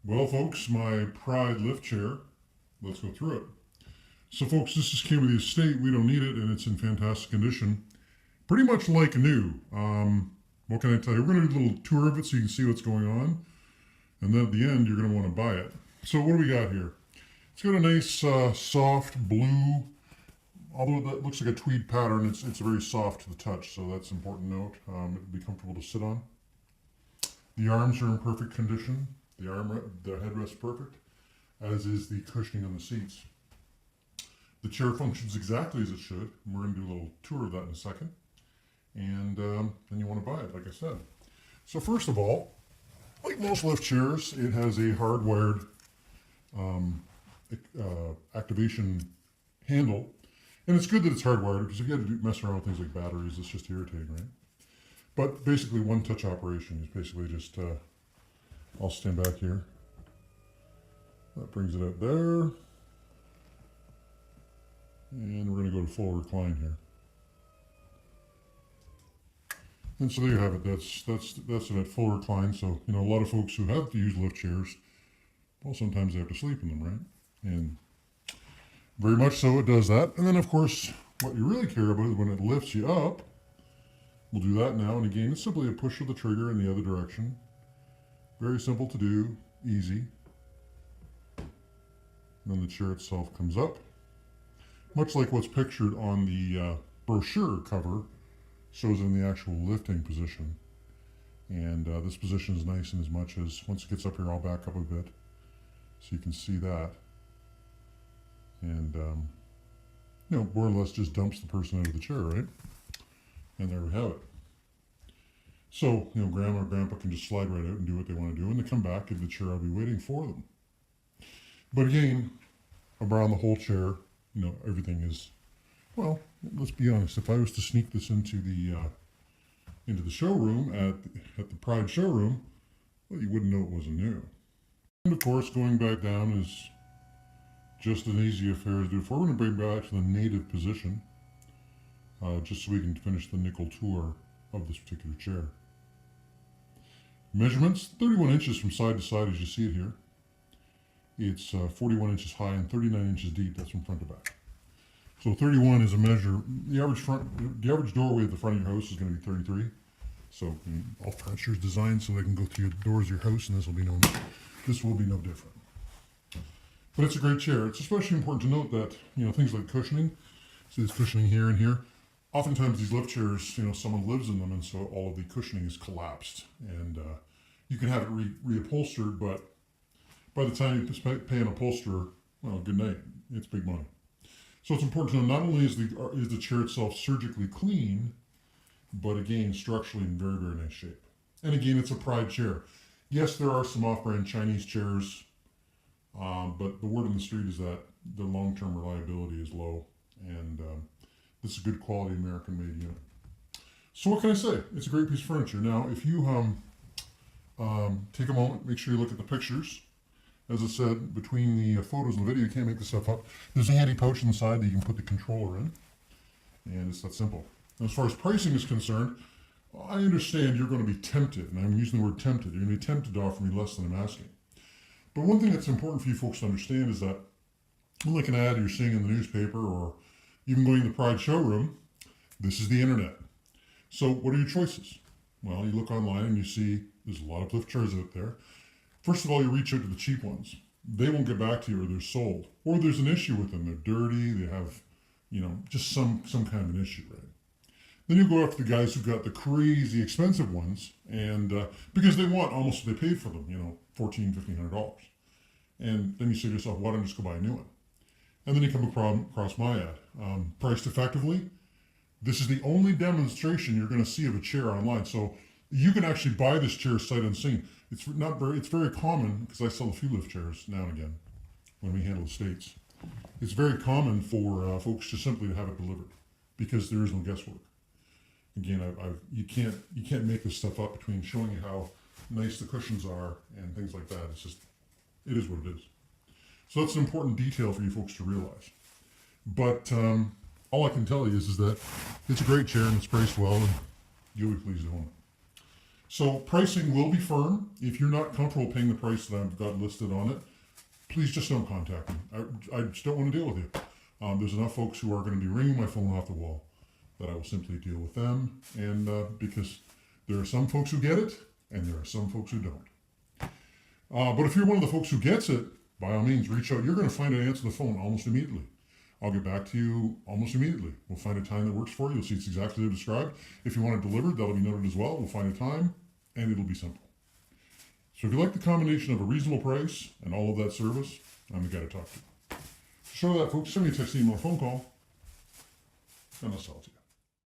Well, folks, my Pride lift chair. Let's go through it. So, folks, this just came with the estate. We don't need it, and it's in fantastic condition. Pretty much like new. What can I tell you? We're going to do a little tour of it so you can see what's going on. And then at the end, you're going to want to buy it. So, what do we got here? It's got a nice, soft blue, although that looks like a tweed pattern, it's very soft to the touch, so that's an important note. It'll be comfortable to sit on. The arms are in perfect condition. The headrest perfect, as is the cushioning on the seats. The chair functions exactly as it should. We're going to do a little tour of that in a second. And then you want to buy it, like I said. So first of all, like most lift chairs, it has a hardwired activation handle. And it's good that it's hardwired, because if you had to mess around with things like batteries, it's just irritating, right? But basically, one-touch operation is basically just, I'll stand back here. That brings it out there. And we're going to go to full recline here. And so there you have it. That's it at full recline. So, a lot of folks who have to use lift chairs, well, sometimes they have to sleep in them, right? And very much so it does that. And then, of course, what you really care about is when it lifts you up. We'll do that now. And again, it's simply a push of the trigger in the other direction. Very simple to do, easy. And then the chair itself comes up. Much like what's pictured on the brochure cover, shows in the actual lifting position. And this position is nice in as much as, once it gets up here, I'll back up a bit so you can see that. And, more or less just dumps the person out of the chair, right? And there we have it. So, grandma or grandpa can just slide right out and do what they want to do. When they come back, give the chair, I'll be waiting for them. But again, around the whole chair, everything is, well, let's be honest. If I was to sneak this into the showroom at the Pride showroom, well, you wouldn't know it wasn't new. And of course, going back down is just an easy affair to do. We're going to bring back to the native position, just so we can finish the nickel tour of this particular chair. Measurements, 31 inches from side to side as you see it here. It's 41 inches high and 39 inches deep. That's from front to back. So 31 is a measure. The average doorway at the front of your house is going to be 33. So all furniture is designed so they can go through the doors of your house, and this will be no different. But it's a great chair. It's especially important to note that things like cushioning. See this cushioning here and here. Oftentimes these lift chairs, someone lives in them, and so all of the cushioning is collapsed. And you can have it reupholstered, but by the time you pay an upholsterer, well, good night. It's big money. So it's important to know not only is the chair itself surgically clean, but again, structurally in very, very nice shape. And again, it's a Pride chair. Yes, there are some off-brand Chinese chairs, but the word on the street is that the long-term reliability is low, and this is a good quality American-made unit. So what can I say? It's a great piece of furniture. Now, if you take a moment, make sure you look at the pictures. As I said, between the photos and the video, you can't make this stuff up. There's a handy pouch on the side that you can put the controller in, and it's that simple. Now, as far as pricing is concerned, I understand you're going to be tempted, and I'm using the word tempted. You're going to be tempted to offer me less than I'm asking. But one thing that's important for you folks to understand is that, unlike an ad you're seeing in the newspaper or even going to the Pride showroom, this is the internet. So what are your choices? Well, you look online and you see there's a lot of lift chairs out there. First of all, you reach out to the cheap ones. They won't get back to you, or they're sold. Or there's an issue with them. They're dirty, they have, just some kind of an issue, right? Then you go after the guys who've got the crazy expensive ones, and because they want almost what they paid for them, $1,400, $1,500. And then you say to yourself, why don't I just go buy a new one? And then you come across my ad. Priced effectively, this is the only demonstration you're going to see of a chair online. So you can actually buy this chair sight unseen. It's very common, because I sell a few lift chairs now and again when we handle estates. It's very common for folks just simply to have it delivered, because there is no guesswork. Again, you can't make this stuff up between showing you how nice the cushions are and things like that. It is what it is. So that's an important detail for you folks to realize. But all I can tell you is that it's a great chair and it's priced well, and you'll be pleased to own it. So pricing will be firm. If you're not comfortable paying the price that I've got listed on it, please just don't contact me. I just don't want to deal with you. There's enough folks who are going to be ringing my phone off the wall that I will simply deal with them. And because there are some folks who get it, and there are some folks who don't. But if you're one of the folks who gets it, by all means, reach out. You're going to find an answer the phone almost immediately. I'll get back to you almost immediately. We'll find a time that works for you. You'll see it's exactly as described. If you want it delivered, that'll be noted as well. We'll find a time, and it'll be simple. So if you like the combination of a reasonable price and all of that service, I'm the guy to talk to. So short of that, folks, send me a text, email, or phone call, and I'll sell it to you.